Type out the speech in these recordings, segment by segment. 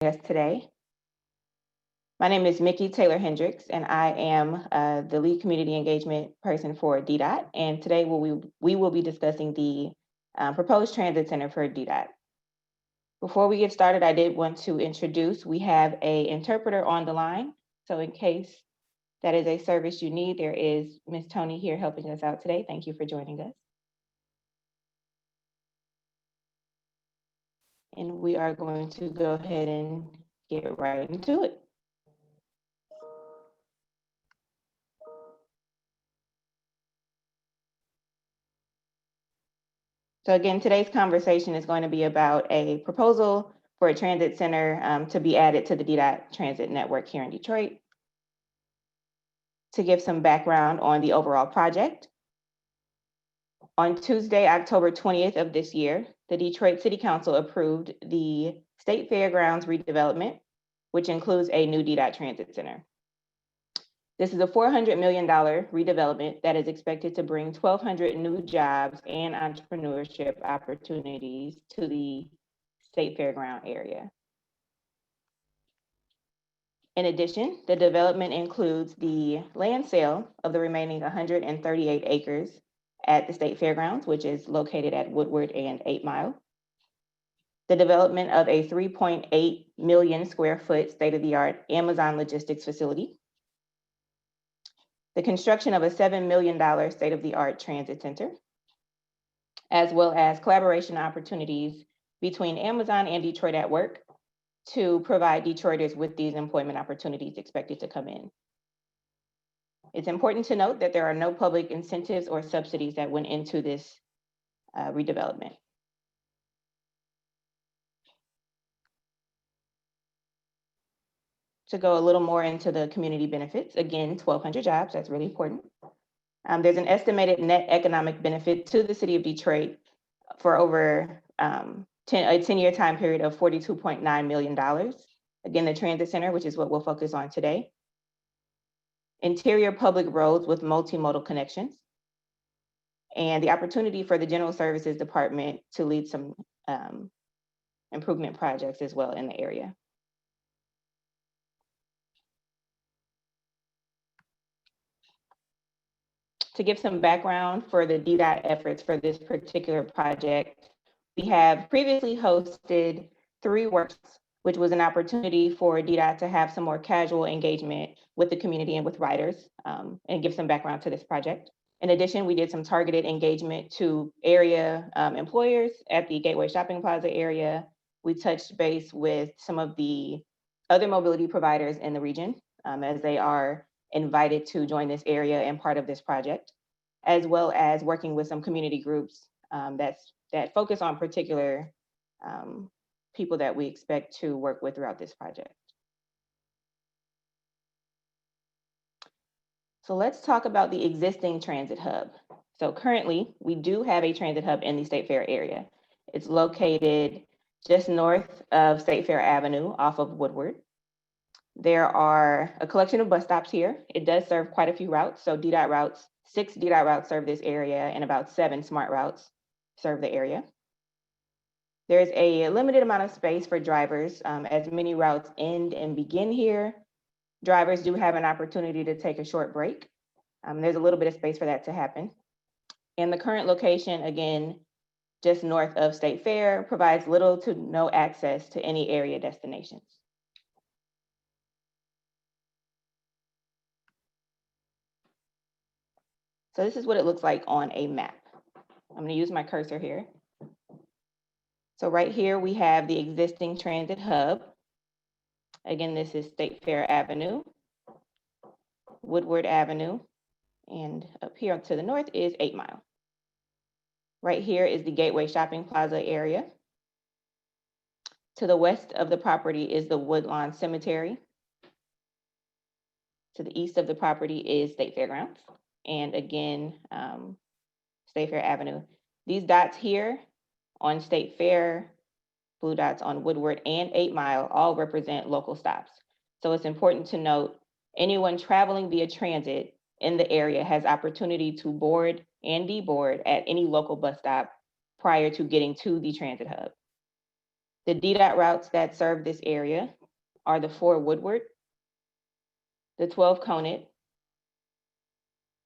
us today. My name is Mickey Taylor Hendricks, and I am the lead community engagement person for DDOT. And today we will be discussing the proposed transit center for DDOT. Before we get started, I did want to introduce, we have an interpreter on the line. So in case that is a service you need, there is Ms. Tony here helping us out today. Thank you for joining us. And we are going to go ahead and get right into it. So again, today's conversation is going to be about a proposal for a transit center to be added to the DDOT transit network here in Detroit. To give some background on the overall project, on Tuesday, October 20th of this year, the Detroit City Council approved the State Fairgrounds redevelopment, which includes a new DDOT transit center. This is a $400 million redevelopment that is expected to bring 1,200 new jobs and entrepreneurship opportunities to the State Fairground area. In addition, the development includes the land sale of the remaining 138 acres at the State Fairgrounds, which is located at Woodward and 8 Mile. The development of a 3.8 million square foot state-of-the-art Amazon logistics facility. The construction of a $7 million state-of-the-art transit center, as well as collaboration opportunities between Amazon and Detroit at Work to provide Detroiters with these employment opportunities expected to come in. It's important to note that there are no public incentives or subsidies that went into this redevelopment. To go a little more into the community benefits, again, 1,200 jobs, that's really important. There's an estimated net economic benefit to the city of Detroit for over a 10-year time period of $42.9 million. Again, the transit center, which is what we'll focus on today. Interior public roads with multimodal connections. And the opportunity for the General Services Department to lead some improvement projects as well in the area. To give some background for the DDOT efforts for this particular project, we have previously hosted 3 workshops, which was an opportunity for DDOT to have some more casual engagement with the community and with riders and give some background to this project. In addition, we did some targeted engagement to area employers at the Gateway Shopping Plaza area. We touched base with some of the other mobility providers in the region as they are invited to join this area and part of this project, as well as working with some community groups that focus on particular people that we expect to work with throughout this project. So let's talk about the existing transit hub. So currently, we do have a transit hub in the State Fair area. It's located just north of State Fair Avenue off of Woodward. There are a collection of bus stops here. It does serve quite a few routes. So 6 DDOT routes serve this area and about 7 SMART routes serve the area. There's a limited amount of space for drivers as many routes end and begin here. Drivers do have an opportunity to take a short break. There's a little bit of space for that to happen. And the current location, again, just north of State Fair, provides little to no access to any area destinations. So this is what it looks like on a map. I'm going to use my cursor here. So right here, we have the existing transit hub. Again, this is State Fair Avenue, Woodward Avenue, and up here to the north is 8 Mile. Right here is the Gateway Shopping Plaza area. To the west of the property is the Woodlawn Cemetery. To the east of the property is State Fairgrounds. And again, State Fair Avenue. These dots here on State Fair, blue dots on Woodward and 8 Mile all represent local stops. So it's important to note anyone traveling via transit in the area has opportunity to board and deboard at any local bus stop prior to getting to the transit hub. The DDOT routes that serve this area are the 4 Woodward, the 12 Conant,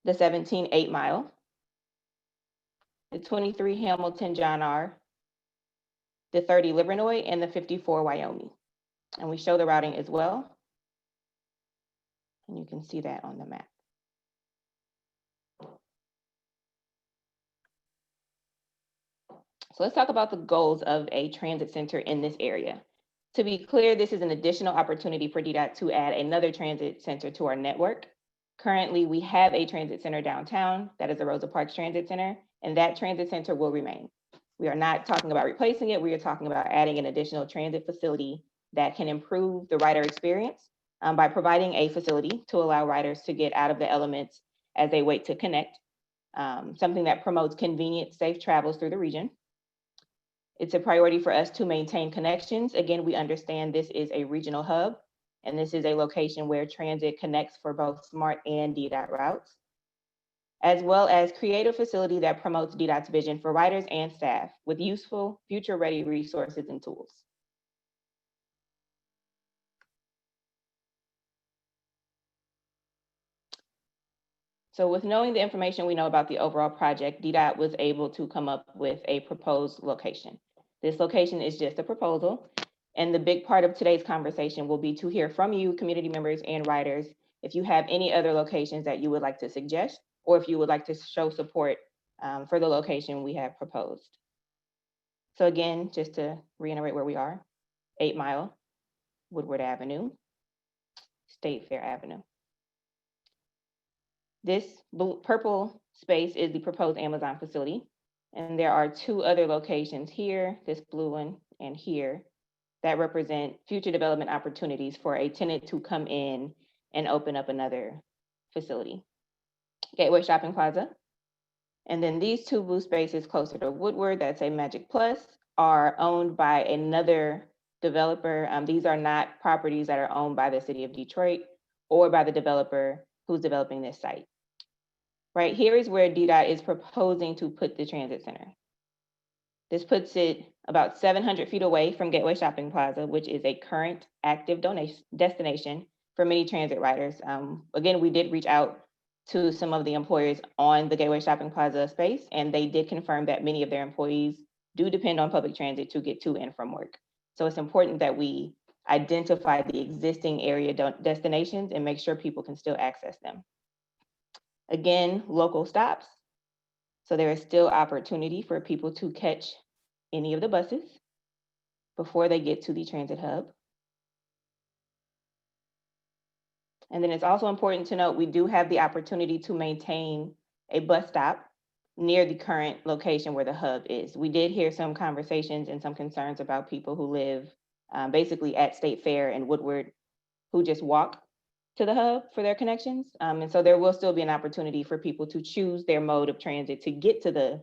the 17 8 Mile, the 23 Hamilton John R, the 30 Livernois, and the 54 Wyoming. And we show the routing as well. And you can see that on the map. So let's talk about the goals of a transit center in this area. To be clear, this is an additional opportunity for DDOT to add another transit center to our network. Currently, we have a transit center downtown, that is the Rosa Parks Transit Center, and that transit center will remain. We are not talking about replacing it, we are talking about adding an additional transit facility that can improve the rider experience by providing a facility to allow riders to get out of the elements as they wait to connect, something that promotes convenient, safe travels through the region. It's a priority for us to maintain connections. Again, we understand this is a regional hub, and this is a location where transit connects for both SMART and DDOT routes, as well as create a facility that promotes DDOT's vision for riders and staff with useful, future-ready resources and tools. So with knowing the information we know about the overall project, DDOT was able to come up with a proposed location. This location is just a proposal, and the big part of today's conversation will be to hear from you, community members and riders, if you have any other locations that you would like to suggest, or if you would like to show support for the location we have proposed. So again, just to reiterate where we are, 8 Mile, Woodward Avenue, State Fair Avenue. This purple space is the proposed Amazon facility. And there are 2 other locations here, this blue one and here, that represent future development opportunities for a tenant to come in and open up another facility. Gateway Shopping Plaza. And then these 2 blue spaces closer to Woodward, that's a Magic Plus, are owned by another developer. These are not properties that are owned by the city of Detroit or by the developer who's developing this site. Right here is where DDOT is proposing to put the transit center. This puts it about 700 feet away from Gateway Shopping Plaza, which is a current active destination for many transit riders. Again, we did reach out to some of the employers on the Gateway Shopping Plaza space, and they did confirm that many of their employees do depend on public transit to get to and from work. So it's important that we identify the existing area destinations and make sure people can still access them. Again, local stops. So there is still opportunity for people to catch any of the buses before they get to the transit hub. And then it's also important to note we do have the opportunity to maintain a bus stop near the current location where the hub is. We did hear some conversations and some concerns about people who live basically at State Fair and Woodward who just walk to the hub for their connections. And so there will still be an opportunity for people to choose their mode of transit to get to the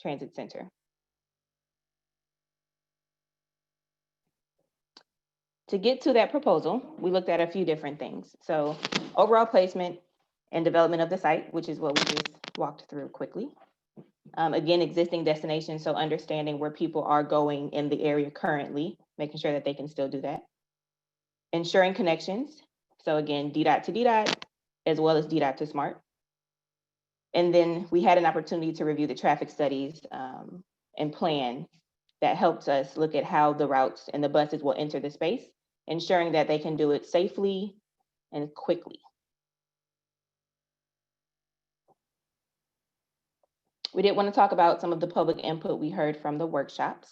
transit center. To get to that proposal, we looked at a few different things. So overall placement and development of the site, which is what we just walked through quickly. Again, existing destinations, so understanding where people are going in the area currently, making sure that they can still do that. Ensuring connections. So again, DDOT to DDOT, as well as DDOT to SMART. And then we had an opportunity to review the traffic studies and plan that helps us look at how the routes and the buses will enter the space, ensuring that they can do it safely and quickly. We did want to talk about some of the public input we heard from the workshops.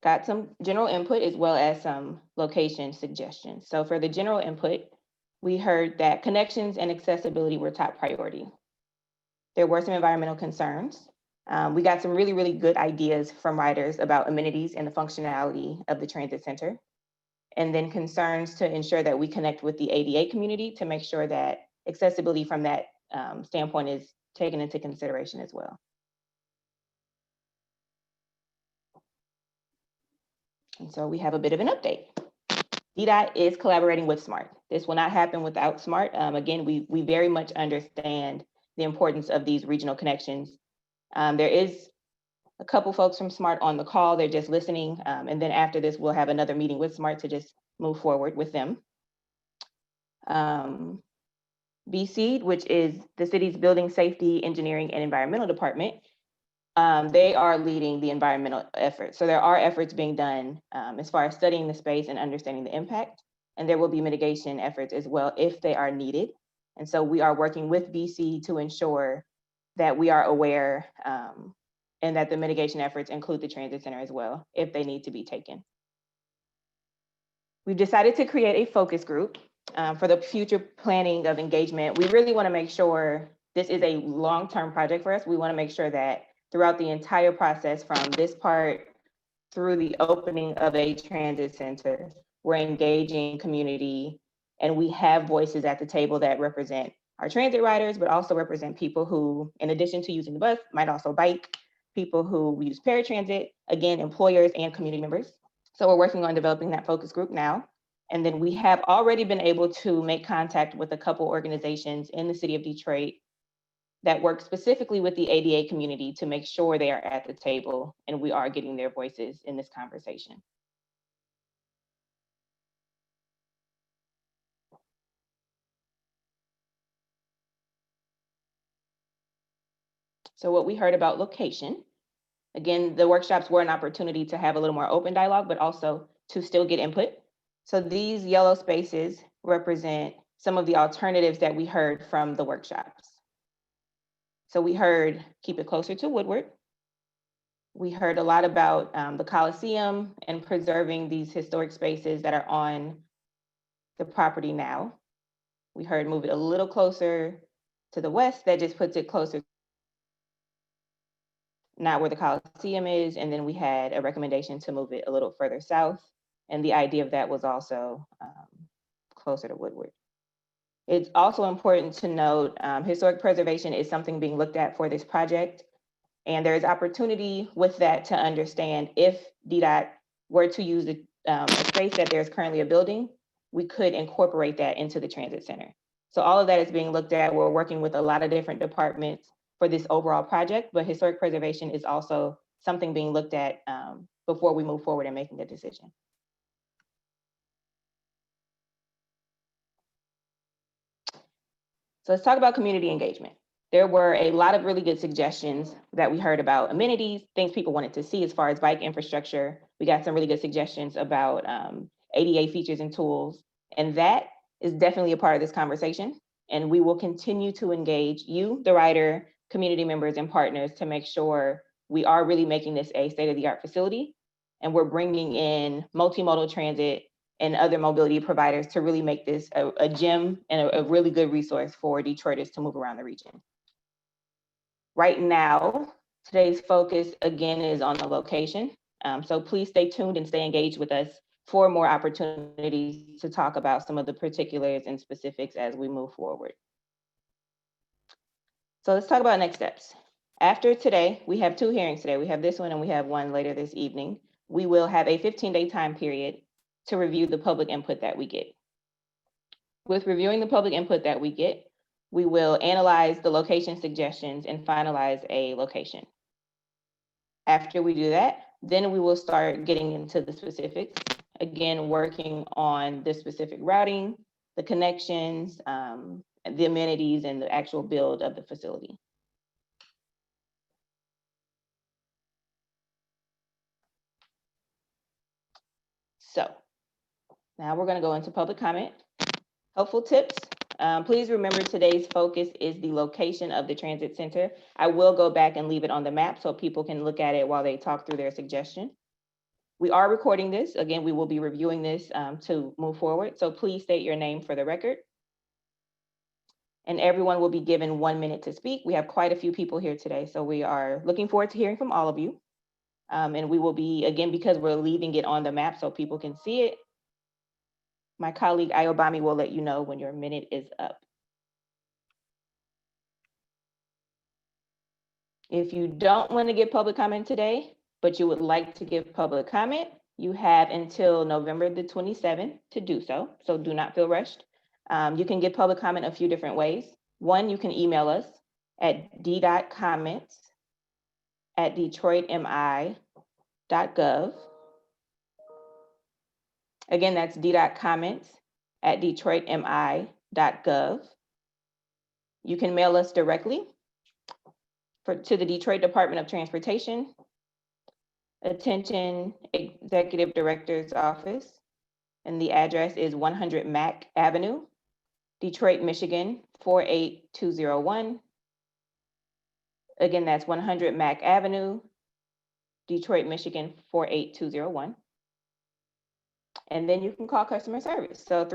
Got some general input as well as some location suggestions. So for the general input, we heard that connections and accessibility were top priority. There were some environmental concerns. We got some really, really good ideas from riders about amenities and the functionality of the transit center. And then concerns to ensure that we connect with the ADA community to make sure that accessibility from that standpoint is taken into consideration as well. And so we have a bit of an update. DDOT is collaborating with SMART. This will not happen without SMART. Again, we very much understand the importance of these regional connections. There is a couple folks from SMART on the call. They're just listening. And then after this, we'll have another meeting with SMART to just move forward with them. BSEED, which is the city's Building Safety, Engineering, and Environmental Department, they are leading the environmental efforts. So there are efforts being done as far as studying the space and understanding the impact. And there will be mitigation efforts as well if they are needed. And so we are working with BC to ensure that we are aware and that the mitigation efforts include the transit center as well, if they need to be taken. We've decided to create a focus group for the future planning of engagement. We really want to make sure this is a long-term project for us. We want to make sure that throughout the entire process, from this part through the opening of a transit center, we're engaging community and we have voices at the table that represent our transit riders, but also represent people who, in addition to using the bus, might also bike, people who use paratransit, again, employers and community members. So we're working on developing that focus group now. And then we have already been able to make contact with a couple organizations in the city of Detroit that work specifically with the ADA community to make sure they are at the table and we are getting their voices in this conversation. So what we heard about location, again, the workshops were an opportunity to have a little more open dialogue, but also to still get input. So these yellow spaces represent some of the alternatives that we heard from the workshops. So we heard keep it closer to Woodward. We heard a lot about the Coliseum and preserving these historic spaces that are on the property now. We heard move it a little closer to the west. That just puts it closer, not where the Coliseum is. And then we had a recommendation to move it a little further south. And the idea of that was also closer to Woodward. It's also important to note historic preservation is something being looked at for this project. And there is opportunity with that to understand if DDOT were to use a space that there's currently a building, we could incorporate that into the transit center. So all of that is being looked at. We're working with a lot of different departments for this overall project, but historic preservation is also something being looked at before we move forward in making a decision. So let's talk about community engagement. There were a lot of really good suggestions that we heard about amenities, things people wanted to see as far as bike infrastructure. We got some really good suggestions about ADA features and tools, and that is definitely a part of this conversation. And we will continue to engage you, the rider, community members, and partners to make sure we are really making this a state-of-the-art facility. And we're bringing in multimodal transit and other mobility providers to really make this a gem and a really good resource for Detroiters to move around the region. Right now, today's focus again is on the location. So please stay tuned and stay engaged with us for more opportunities to talk about some of the particulars and specifics as we move forward. So let's talk about next steps. After today, we have two hearings today. We have this one and we have one later this evening. We will have a 15-day time period to review the public input that we get. With reviewing the public input that we get, we will analyze the location suggestions and finalize a location. After we do that, then we will start getting into the specifics, again, working on the specific routing, the connections, the amenities, and the actual build of the facility. So now we're going to go into public comment. Helpful tips. Please remember today's focus is the location of the transit center. I will go back and leave it on the map so people can look at it while they talk through their suggestion. We are recording this. Again, we will be reviewing this to move forward. So please state your name for the record. And everyone will be given 1 minute to speak. We have quite a few people here today, so we are looking forward to hearing from all of you. And we will be, again, because we're leaving it on the map so people can see it, my colleague Ayobami will let you know when your minute is up. If you don't want to give public comment today, but you would like to give public comment, you have until November the 27th to do so. So do not feel rushed. You can give public comment a few different ways. One, you can email us at d.comments at detroitmi.gov. Again, that's DDOT comments at detroitmi.gov. You can mail us directly to the Detroit Department of Transportation, Attention Executive Director's Office, and the address is 100 Mack Avenue, Detroit, Michigan, 48201. Again, that's 100 Mack Avenue, Detroit, Michigan, 48201. And then you can call customer service. So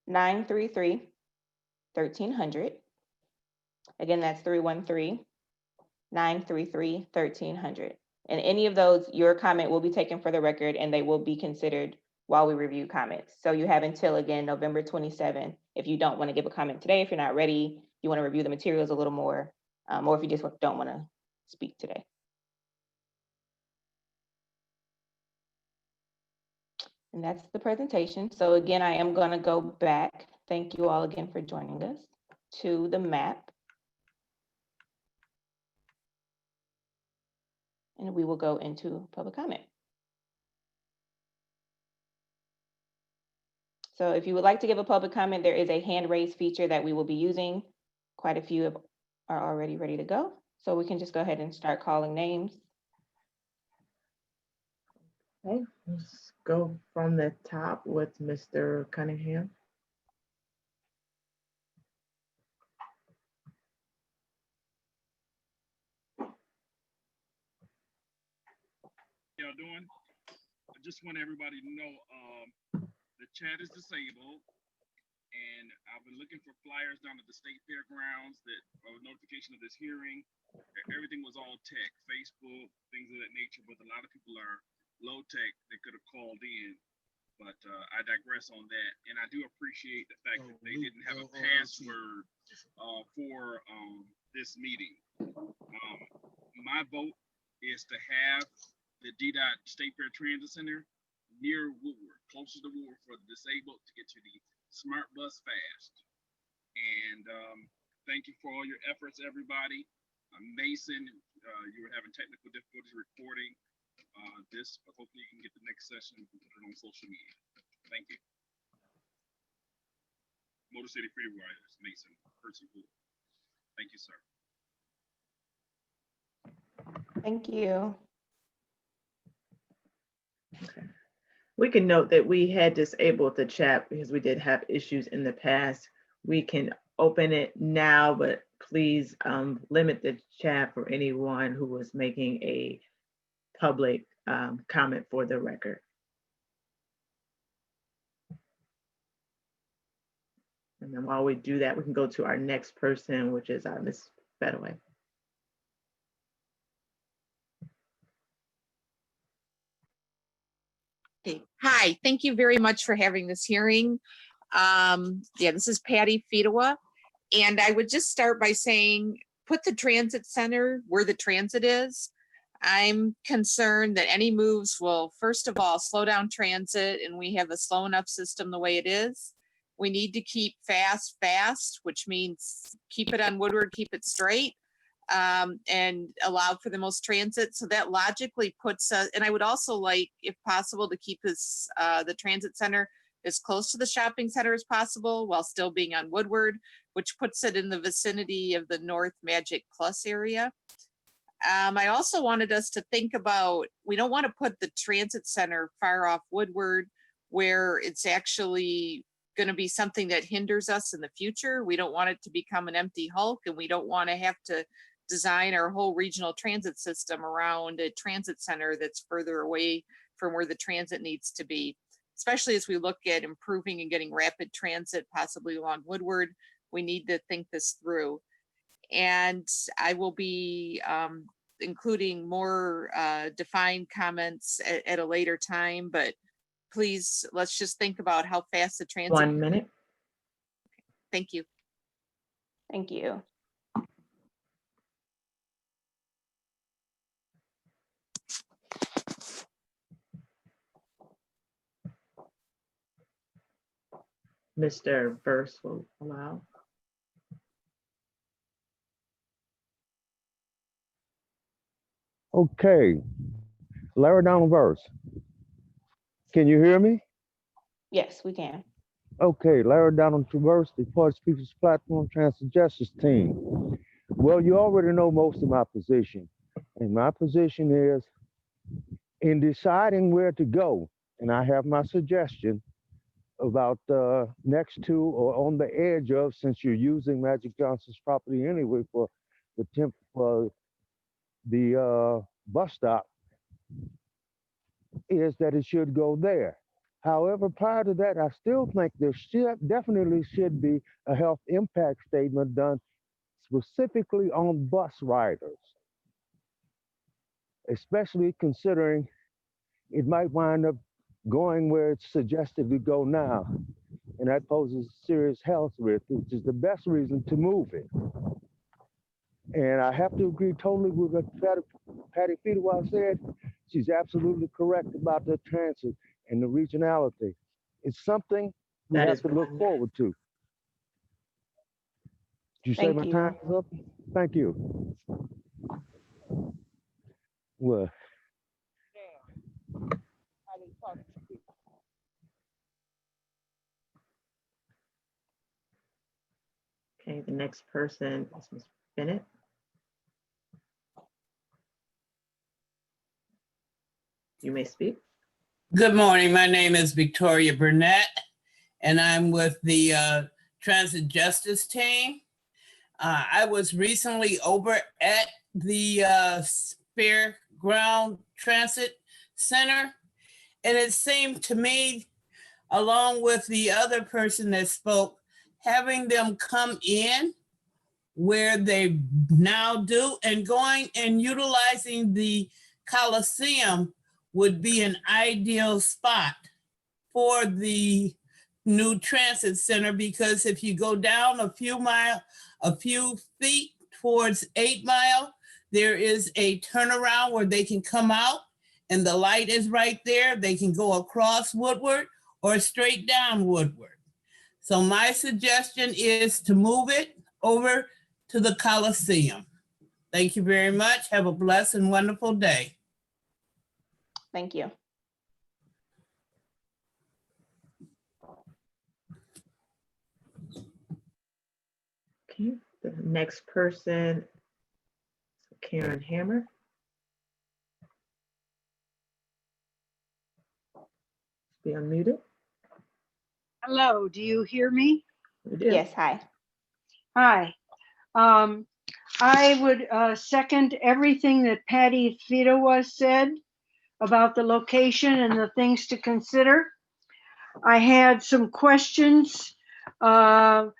313-933-1300. Again, that's 313-933-1300. And any of those, your comment will be taken for the record and they will be considered while we review comments. So you have until, again, November 27th. If you don't want to give a comment today, if you're not ready, you want to review the materials a little more, or if you just don't want to speak today. And that's the presentation. So again, I am going to go back. Thank you all again for joining us to the map. And we will go into public comment. So if you would like to give a public comment, there is a hand raise feature that we will be using. Quite a few are already ready to go. So we can just go ahead and start calling names. Okay, let's go from the top with Mr. Cunningham. Y'all doing? I just want everybody to know the chat is disabled, and I've been looking for flyers down at the state fairgrounds that notification of this hearing. Everything was all tech, Facebook, things of that nature, but a lot of people are low tech. They could have called in, but I digress on that. And I do appreciate the fact that they didn't have a password for this meeting. My vote is to have the DDOT State Fair Transit Center near Woodward, closer to Woodward for the disabled to get to the smart bus fast. And thank you for all your efforts, everybody. Mason, you were having technical difficulties recording this, but hopefully you can get the next session and put it on social media. Thank you. Motor City Freedom Riders, Mason, Percy Wood. Thank you, sir. Thank you. Okay. We can note that we had disabled the chat because we did have issues in the past. We can open it now, but please limit the chat for anyone who was making a public comment for the record. And then while we do that, we can go to our next person, which is Ms. Bedaway. Okay. Hi, thank you very much for having this hearing. This is Patty Fedewa, and I would just start by saying, put the transit center where the transit is. I'm concerned that any moves will, first of all, slow down transit, and we have a slow enough system the way it is. We need to keep fast, which means keep it on Woodward, keep it straight, and allow for the most transit. So that logically puts us, and I would also like, if possible, to keep this, the transit center as close to the shopping center as possible while still being on Woodward, which puts it in the vicinity of the North Magic Plus area. I also wanted us to think about, we don't want to put the transit center far off Woodward where it's actually going to be something that hinders us in the future. We don't want it to become an empty hulk, and we don't want to have to design our whole regional transit system around a transit center that's further away from where the transit needs to be, especially as we look at improving and getting rapid transit possibly along Woodward. We need to think this through. And I will be including more defined comments at a later time, but please, let's just think about how fast the transit. 1 minute. Thank you. Thank you. Mr. Burse will allow. Okay, Larry Donald Verse. Can you hear me? Yes, we can. Okay, Larry Donald Traverse, the Parts People's Platform Transit Justice Team. Well, you already know most of my position. And my position is in deciding where to go, and I have my suggestion about next to or on the edge of, since you're using Magic Johnson's property anyway for the bus stop, is that it should go there. However, prior to that, I still think there definitely should be a health impact statement done specifically on bus riders, especially considering it might wind up going where it's suggested we go now. And that poses serious health risk, which is the best reason to move it. And I have to agree totally with what Patty Fedewa said. She's absolutely correct about the transit and the regionality. It's something we That have is to look forward to. Did you say Thank my you. time is up? Thank you. Well, Okay, the next person is Ms. Bennett. You may speak. Good morning. My name is Victoria Burnett, and I'm with the Transit Justice Team. I was recently over at the Fairground Transit Center, and it seemed to me, along with the other person that spoke, having them come in where they now do and going and utilizing the Coliseum would be an ideal spot for the new transit center, because if you go down a few feet towards 8 Mile, there is a turnaround where they can come out and the light is right there. They can go across Woodward or straight down Woodward. So my suggestion is to move it over to the Coliseum. Thank you very much. Have a blessed and wonderful day. Thank you. Okay, the next person, Karen Hammer. Be unmuted. Hello, do you hear me? We do. Yes, hi. Hi. I would second everything that Patty Fedewa said about the location and the things to consider. I had some questions in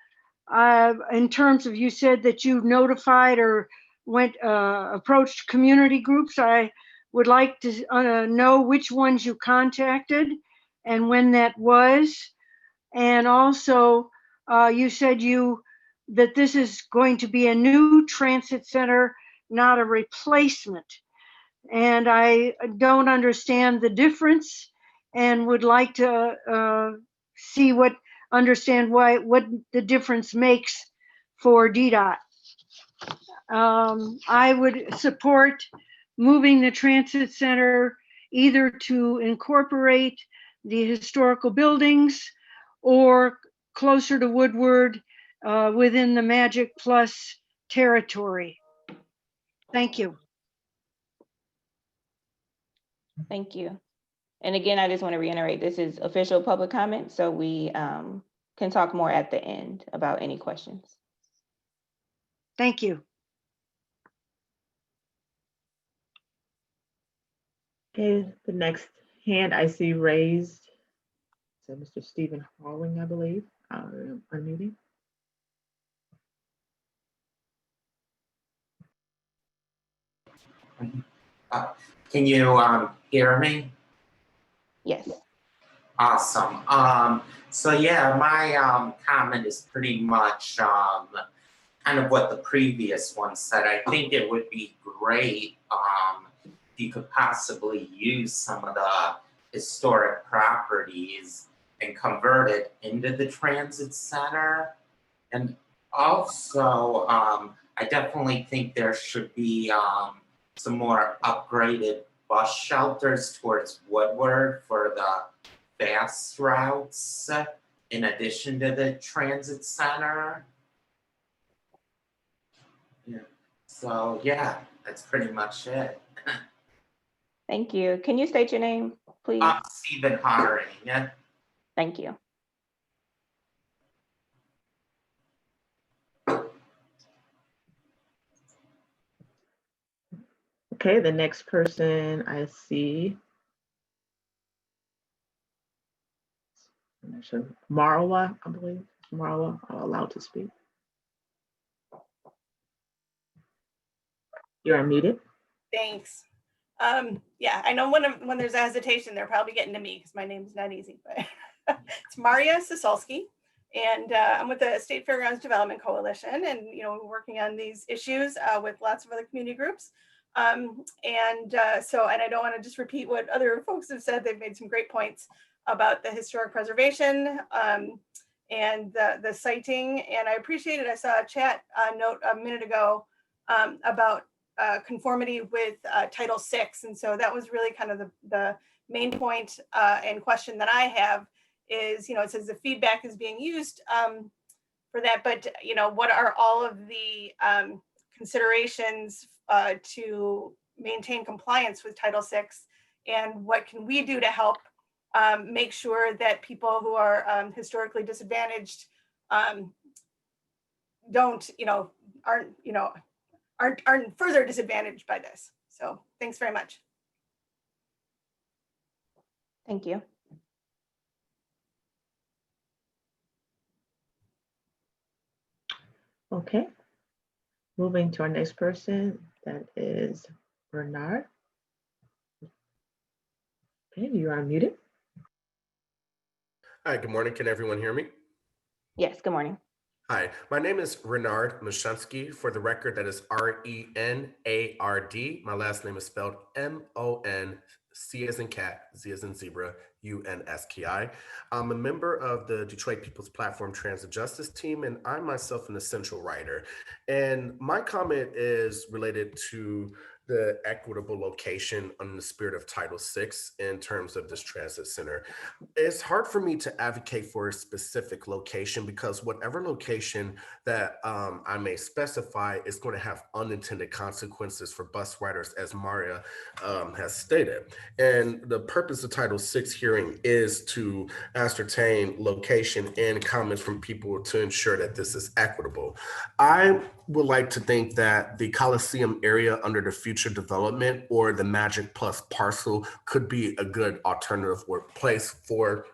terms of, you said that you notified or approached community groups. I would like to know which ones you contacted and when that was. And also, you said that this is going to be a new transit center, not a replacement. And I don't understand the difference and would like to understand what the difference makes for DDOT. I would support moving the transit center either to incorporate the historical buildings or closer to Woodward within the Magic Plus territory. Thank you. Thank you. And again, I just want to reiterate, this is official public comment, so we can talk more at the end about any questions. Thank you. Okay, the next hand I see raised. So Mr. Stephen Harwing, I believe, unmuting. Can you hear me? Yes. Awesome. So yeah, my comment is pretty much kind of what the previous one said. I think it would be great if you could possibly use some of the historic properties and convert it into the transit center. And also, I definitely think there should be some more upgraded bus shelters towards Woodward for the fast routes in addition to the transit center. Yeah. So yeah, that's pretty much it. Thank you. Can you state your name, please? Stephen Harding. Thank you. Okay, the next person I see. I'm not sure. Marwa, I believe. Marwa, allowed to speak. You're unmuted. Thanks. Yeah, I know when there's a hesitation, they're probably getting to me because my name's not easy, but it's Maria Sosolski, and I'm with the State Fairgrounds Development Coalition, and we're working on these issues with lots of other community groups. And I don't want to just repeat what other folks have said. They've made some great points about the historic preservation and the siting, and I appreciate it. I saw a chat note a minute ago about conformity with Title VI. And so that was really kind of the main point and question that I have is, it says the feedback is being used for that, but what are all of the considerations to maintain compliance with Title VI, and what can we do to help make sure that people who are historically disadvantaged aren't further disadvantaged by this. So thanks very much. Thank you. Okay. Moving to our next person, that is Bernard. Okay, you are unmuted. Hi, good morning. Can everyone hear me? Yes, good morning. Hi, my name is Renard Mushansky. For the record, that is R-E-N-A-R-D. My last name is spelled M-O-N-C as in cat, Z as in zebra, U-N-S-K-I. I'm a member of the Detroit People's Platform Transit Justice Team, and I'm myself an essential writer. And my comment is related to the equitable location in the spirit of Title VI in terms of this transit center. It's hard for me to advocate for a specific location because whatever location that I may specify is going to have unintended consequences for bus riders, as Maria has stated. And the purpose of Title VI hearing is to ascertain location and comments from people to ensure that this is equitable. I would like to think that the Coliseum area under the future development or the Magic Plus parcel could be a good alternative place for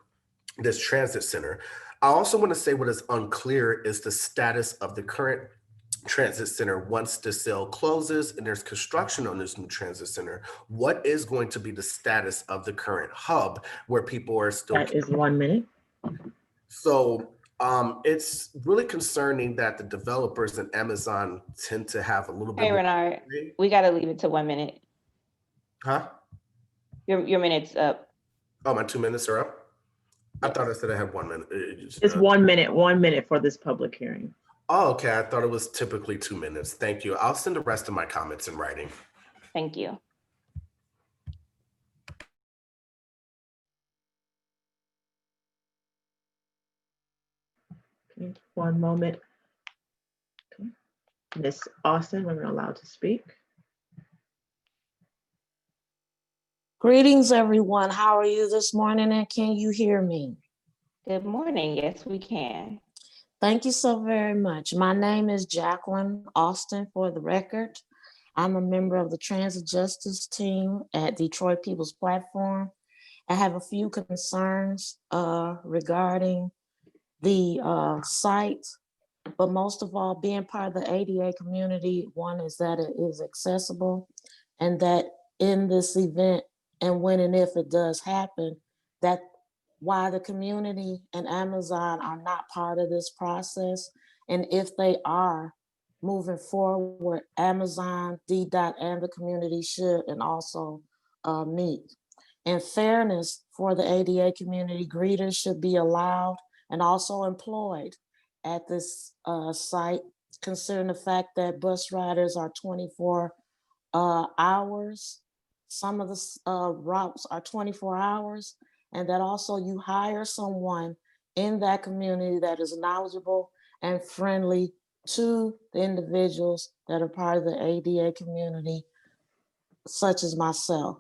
this transit center. I also want to say what is unclear is the status of the current transit center once the sale closes and there's construction on this new transit center. What is going to be the status of the current hub where people are still— That is 1 minute. So it's really concerning that the developers and Amazon tend to have a little bit Hey, more— Renard, we got to leave it to 1 minute. Huh? Your minute's up. Oh, my 2 minutes are up? I thought I said I had 1 minute. It's 1 minute, 1 minute for this public hearing. Oh, okay. I thought it was typically 2 minutes. Thank you. I'll send the rest of my comments in writing. Thank you. Okay, 1 moment. Okay. Ms. Austin, when you're allowed to speak. Greetings, everyone. How are you this morning, and can you hear me? Good morning. Yes, we can. Thank you so very much. My name is Jacqueline Austin, for the record. I'm a member of the Transit Justice Team at Detroit People's Platform. I have a few concerns regarding the site, but most of all, being part of the ADA community, one is that it is accessible, and that in this event, and when and if it does happen, that why the community and Amazon are not part of this process. And if they are moving forward, Amazon, DDOT, and the community should and also meet. In fairness for the ADA community, greeters should be allowed and also employed at this site, considering the fact that bus riders are 24 hours. Some of the routes are 24 hours, and that also you hire someone in that community that is knowledgeable and friendly to the individuals that are part of the ADA community, such as myself.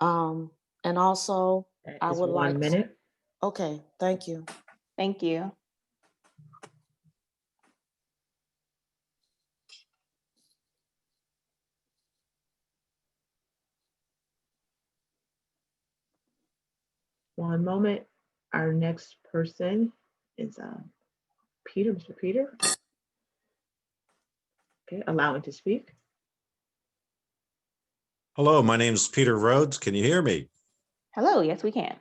And also, That I is would like 1 minute. Okay, thank you. Thank you. One moment. Our next person is Peter, Mr. Peter. Okay, allowing to speak. Hello, my name is Peter Rhodes. Can you hear me? Hello, yes, we can.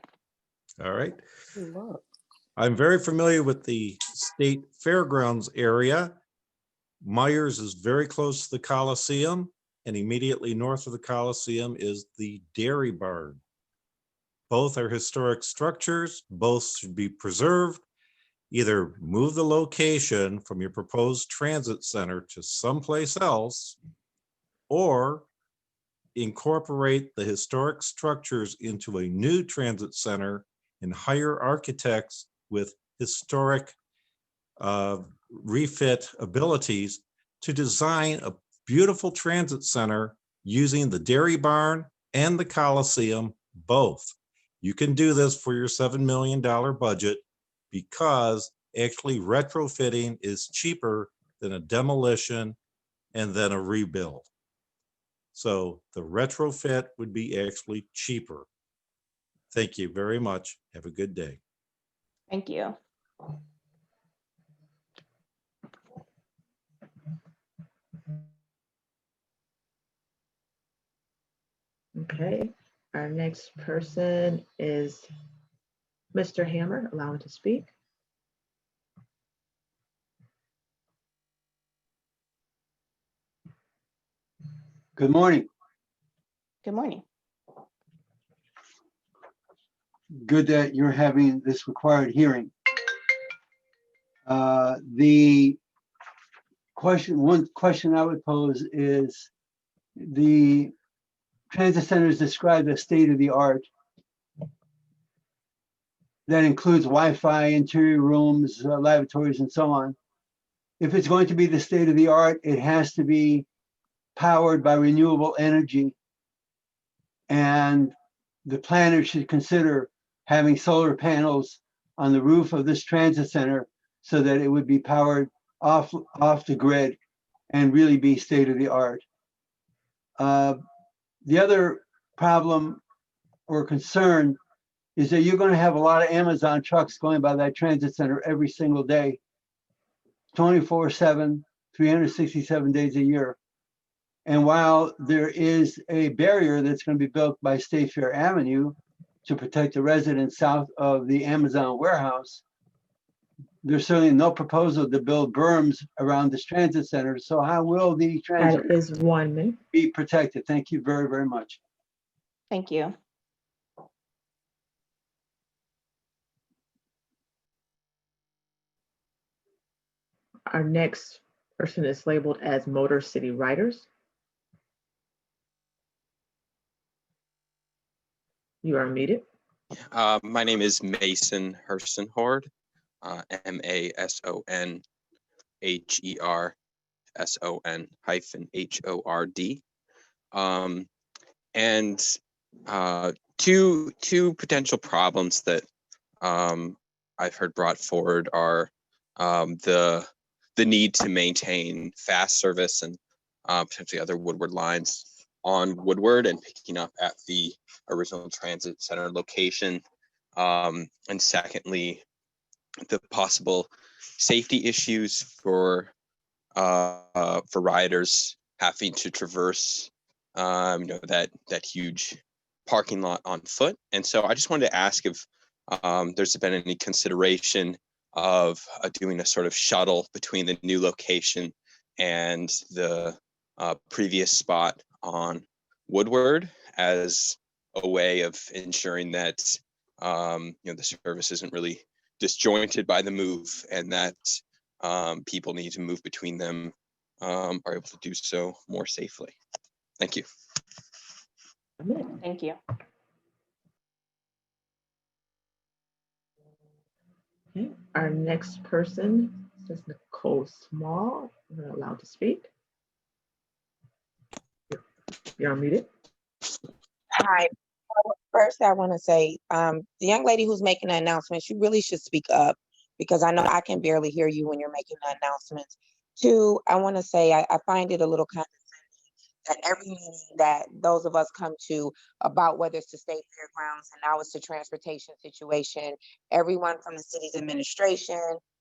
All right. Look. I'm very familiar with the state fairgrounds area. Myers is very close to the Coliseum, and immediately north of the Coliseum is the Dairy Barn. Both are historic structures. Both should be preserved. Either move the location from your proposed transit center to someplace else, or incorporate the historic structures into a new transit center and hire architects with historic refit abilities to design a beautiful transit center using the Dairy Barn and the Coliseum both. You can do this for your $7 million budget because actually retrofitting is cheaper than a demolition and then a rebuild. So the retrofit would be actually cheaper. Thank you very much. Have a good day. Thank you. Okay, our next person is Mr. Hammer, allowing to speak. Good morning. Good morning. Good that you're having this required hearing. The one question I would pose is the transit center is described as state of the art. That includes Wi-Fi, interior rooms, lavatories, and so on. If it's going to be the state of the art, it has to be powered by renewable energy. And the planner should consider having solar panels on the roof of this transit center so that it would be powered off the grid and really be state of the art. The other problem or concern is that you're going to have a lot of Amazon trucks going by that transit center every single day, 24/7, 367 days a year. And while there is a barrier that's going to be built by State Fair Avenue to protect the residents south of the Amazon warehouse, there's certainly no proposal to build berms around this transit center. So how will the transit That is 1 minute. be protected? Thank you very, very much. Thank you. Our next person is labeled as Motor City Riders. You are muted. My name is Mason Hersenhord, MASONHERSON-HORD. And two potential problems that I've heard brought forward are the need to maintain fast service and potentially other Woodward lines on Woodward and picking up at the original transit center location. And secondly, the possible safety issues for riders having to traverse that huge parking lot on foot. And so I just wanted to ask if there's been any consideration of doing a sort of shuttle between the new location and the previous spot on Woodward as a way of ensuring that the service isn't really disjointed by the move, and that people need to move between them are able to do so more safely. Thank you. Thank you. Okay, our next person is Nicole Small. We're allowed to speak. You're unmuted. Hi. First, I want to say, the young lady who's making the announcement, she really should speak up because I know I can barely hear you when you're making the announcements. Two, I want to say I find it a little condescending that every meeting that those of us come to about whether it's the state fairgrounds and now it's the transportation situation, everyone from the city's administration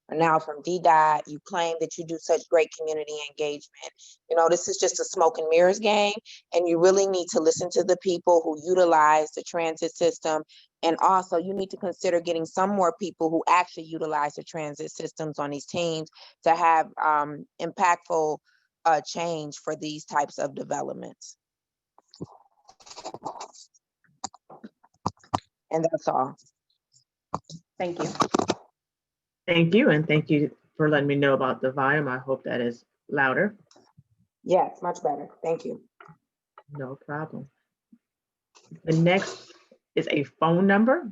or now from DDOT, you claim that you do such great community engagement. You know, this is just a smoke and mirrors game, and you really need to listen to the people who utilize the transit system. And also you need to consider getting some more people who actually utilize the transit systems on these teams to have impactful change for these types of developments. And that's all. Thank you. Thank you, and thank you for letting me know about the volume. I hope that is louder. Yes, much better. Thank you. No problem. The next is a phone number.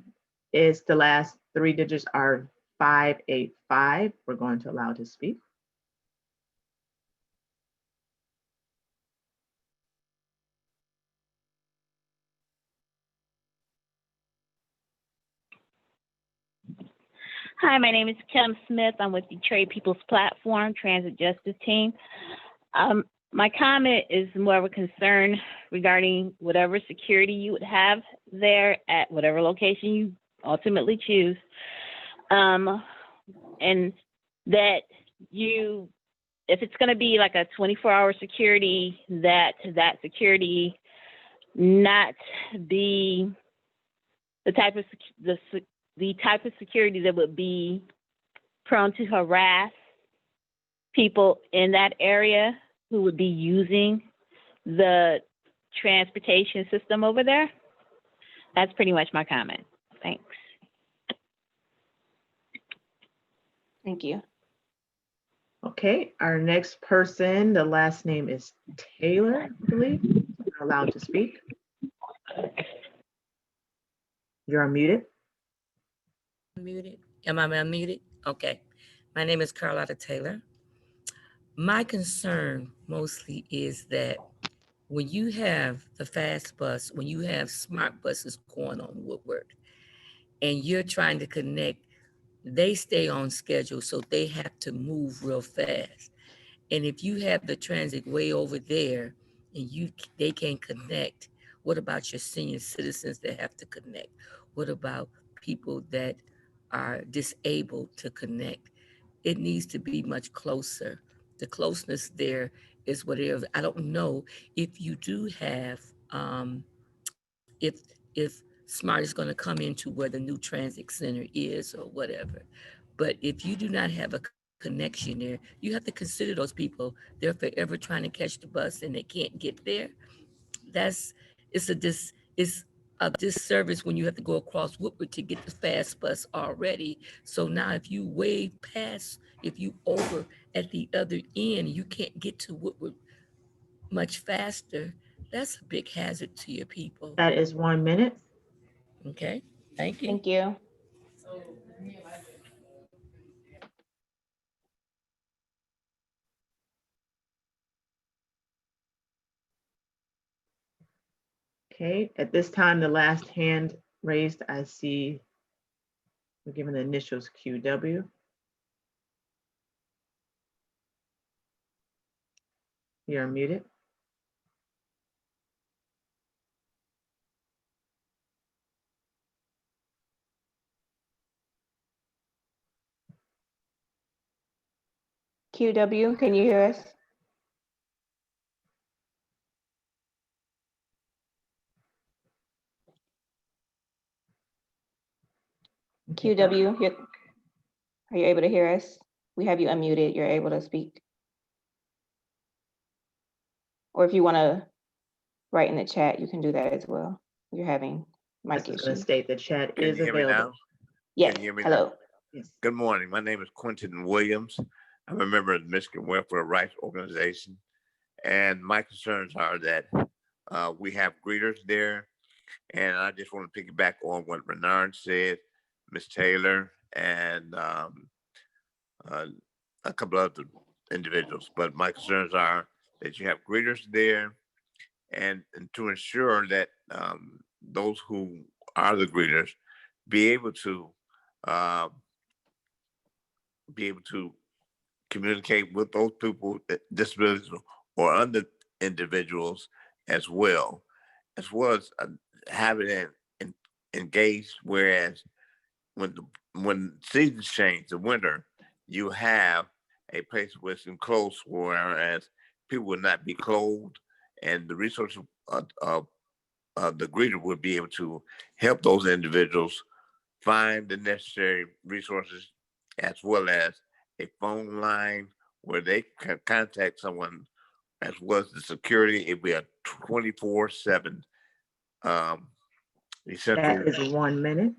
It's the last 3 digits are 585. We're going to allow to speak. Hi, my name is Kim Smith. I'm with Detroit People's Platform Transit Justice Team. My comment is more of a concern regarding whatever security you would have there at whatever location you ultimately choose. And that you, if it's going to be like a 24-hour security, that security not be the type of the type of security that would be prone to harass people in that area who would be using the transportation system over there. That's pretty much my comment. Thanks. Thank you. Okay, our next person, the last name is Taylor, I believe. You're allowed to speak. You're unmuted. Muted. Am I unmuted? Okay. My name is Carlotta Taylor. My concern mostly is that when you have the fast bus, when you have smart buses going on Woodward, and you're trying to connect, they stay on schedule, so they have to move real fast. And if you have the transit way over there and they can't connect, what about your senior citizens that have to connect? What about people that are disabled to connect? It needs to be much closer. The closeness there is whatever. I don't know if you do have, if SMART is going to come into where the new transit center is or whatever. But if you do not have a connection there, you have to consider those people. They're forever trying to catch the bus and they can't get there. It's a disservice when you have to go across Woodward to get the fast bus already. So now if you wave past, if you over at the other end, you can't get to Woodward much faster. That's a big hazard to your people. That is 1 minute. Okay, thank you. Thank you. Okay, at this time, the last hand raised, I see we're given the initials QW. You're muted. QW, can you hear us? QW, are you able to hear us? We have you unmuted. You're able to speak. Or if you want to write in the chat, you can do that as well. You're having mic This is going to issues. state the chat Can is you hear me available. now? Yes. Can you hear me Hello. now? Yes. Good morning. My name is Quentin Williams. I'm a member of the Michigan Welfare Rights Organization. And my concerns are that We have greeters there. And I just want to piggyback on what Renard said, Ms. Taylor, and a couple other individuals. But my concerns are that you have greeters there, and to ensure that those who are the greeters be able to uh, communicate with those people with disabilities or other individuals as well as having it engaged. Whereas when seasons change, the winter, you have a place where it's enclosed, whereas people would not be clothed, and the resources of the greeter would be able to help those individuals find the necessary resources, as well as a phone line where they can contact someone, as well as the security. It'd be a 24/7 essential. That is 1 minute.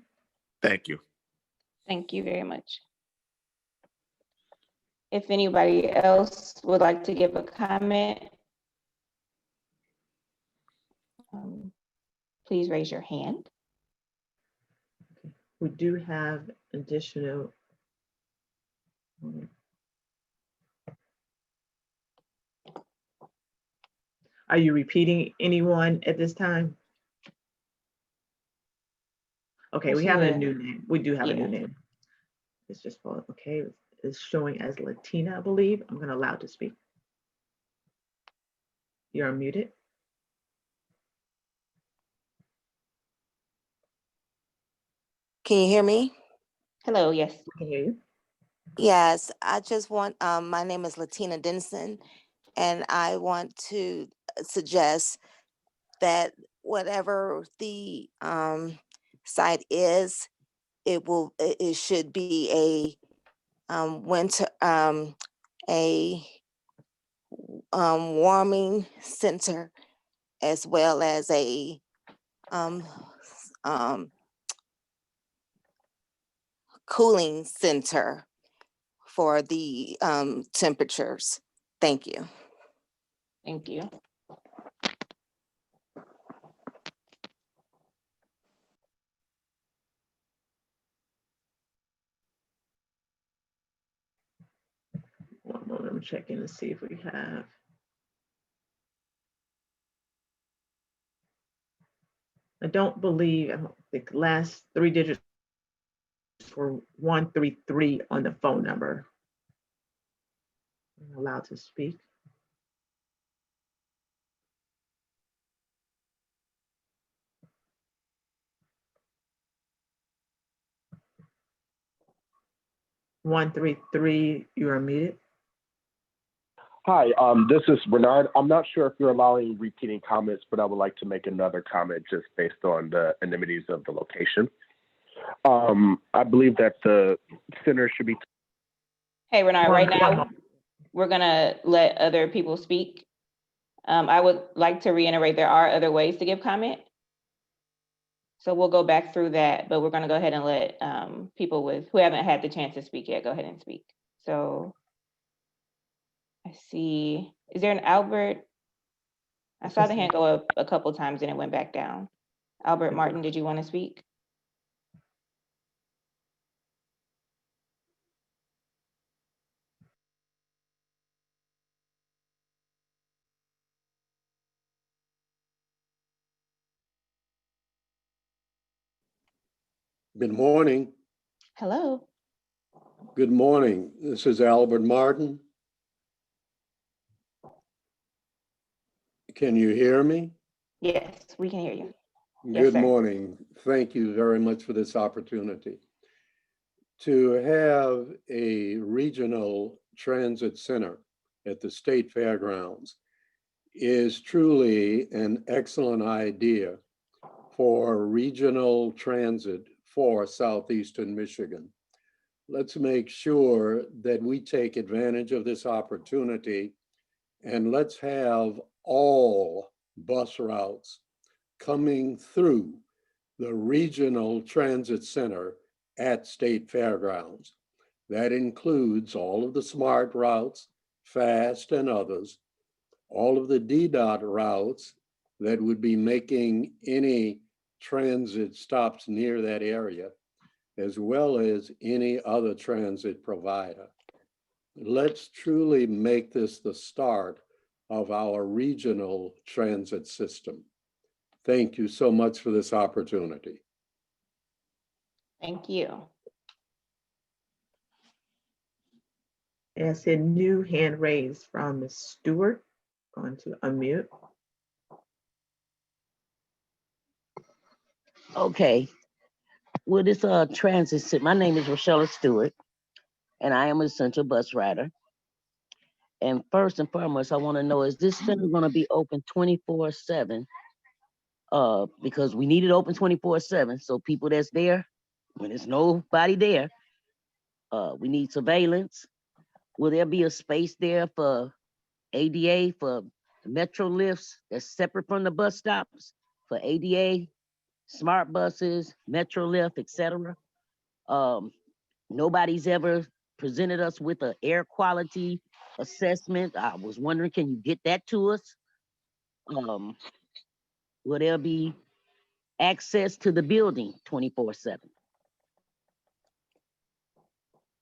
Thank you. Thank you very much. If anybody else would like to give a comment, please raise your hand. We do have additional. Are you repeating anyone at this time? Okay, we have a new name. We do have a new name. It's just, okay, it's showing as Latina, I believe. I'm gonna allow to speak. You're unmuted. Can you hear me? Hello, yes. We can hear you. Yes, I just want, my name is Latina Denson, and I want to suggest that whatever the site is, it should be a winter, a warming center, as well as a cooling center for the temperatures. Thank you. Thank you. One moment, I'm checking to see if we have. I don't think last 3 digits were 133 on the phone number. I'm allowed to speak. (133), you are muted. Hi, this is Bernard. I'm not sure if you're allowing repeating comments, but I would like to make another comment just based on the anonymity of the location. I believe that the center should be. Hey, Renard, right now, we're gonna let other people speak. I would like to reiterate, there are other ways to give comment. So we'll go back through that, but we're gonna go ahead and let people who haven't had the chance to speak yet, go ahead and speak. So I see, is there an Albert? I saw the hand go up a couple times and it went back down. Albert Martin, did you want to speak? Good morning. Hello. Good morning. This is Albert Martin. Can you hear me? Yes, we can hear you. Good morning. Thank you very much for this opportunity. To have a regional transit center at the State Fairgrounds is truly an excellent idea for regional transit for Southeastern Michigan. Let's make sure that we take advantage of this opportunity, and let's have all bus routes coming through the regional transit center at State Fairgrounds. That includes all of the SMART routes, FAST and others, all of the DDOT routes that would be making any transit stops near that area, as well as any other transit provider. Let's truly make this the start of our regional transit system. Thank you so much for this opportunity. Thank you. And I see a new hand raised from Ms. Stewart. Going to unmute. Okay. Well, this transit, my name is Rochella Stewart, and I am an essential bus rider. And first and foremost, I want to know, is this center going to be open 24/7? Because we need it open 24/7. So people that's there, when there's nobody there, we need surveillance. Will there be a space there for ADA, for metro lifts that's separate from the bus stops, for ADA, smart buses, metro lift, etc.? Nobody's ever presented us with an air quality assessment. I was wondering, can you get that to us? Will there be access to the building 24/7?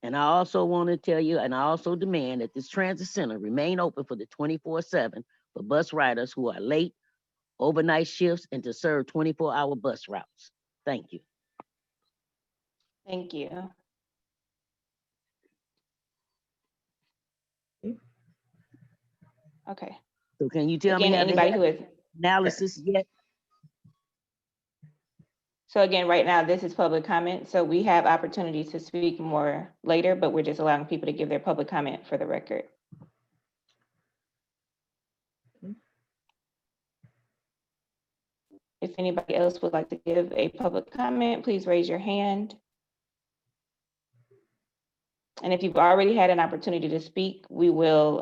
And I also want to tell you, and I also demand that this transit center remain open for the 24/7 for bus riders who are late, overnight shifts, and to serve 24-hour bus routes. Thank you. Thank you. Okay. So can you tell Again, me, have they anybody had who is, analysis yet? so again, right now, this is public comment. So we have opportunities to speak more later, but we're just allowing people to give their public comment for the record. If anybody else would like to give a public comment, please raise your hand. And if you've already had an opportunity to speak, we will,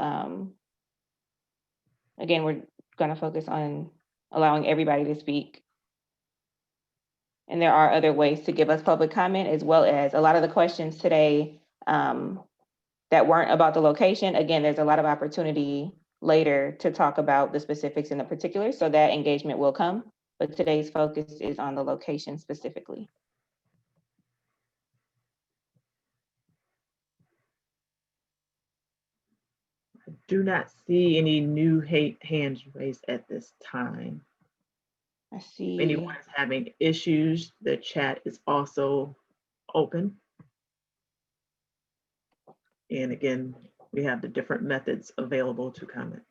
again, we're going to focus on allowing everybody to speak. And there are other ways to give us public comment, as well as a lot of the questions today that weren't about the location. Again, there's a lot of opportunity later to talk about the specifics and the particulars, so that engagement will come. But today's focus is on the location specifically. I do not see any new hands raised at this time. I see. If anyone is having issues, the chat is also open. And again, we have the different methods available to comment.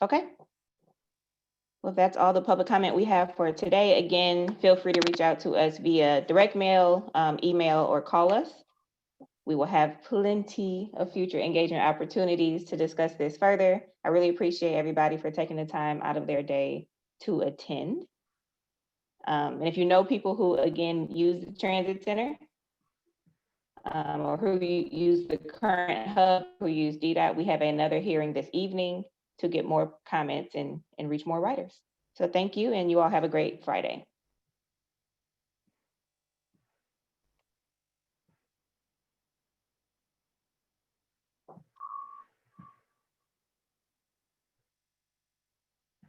Okay. Well, that's all the public comment we have for today. Again, feel free to reach out to us via direct mail, email, or call us. We will have plenty of future engagement opportunities to discuss this further. I really appreciate everybody for taking the time out of their day to attend. And if you know people who, again, use the transit center, or who use the current hub, who use DDOT, we have another hearing this evening to get more comments and reach more riders. So thank you, and you all have a great Friday.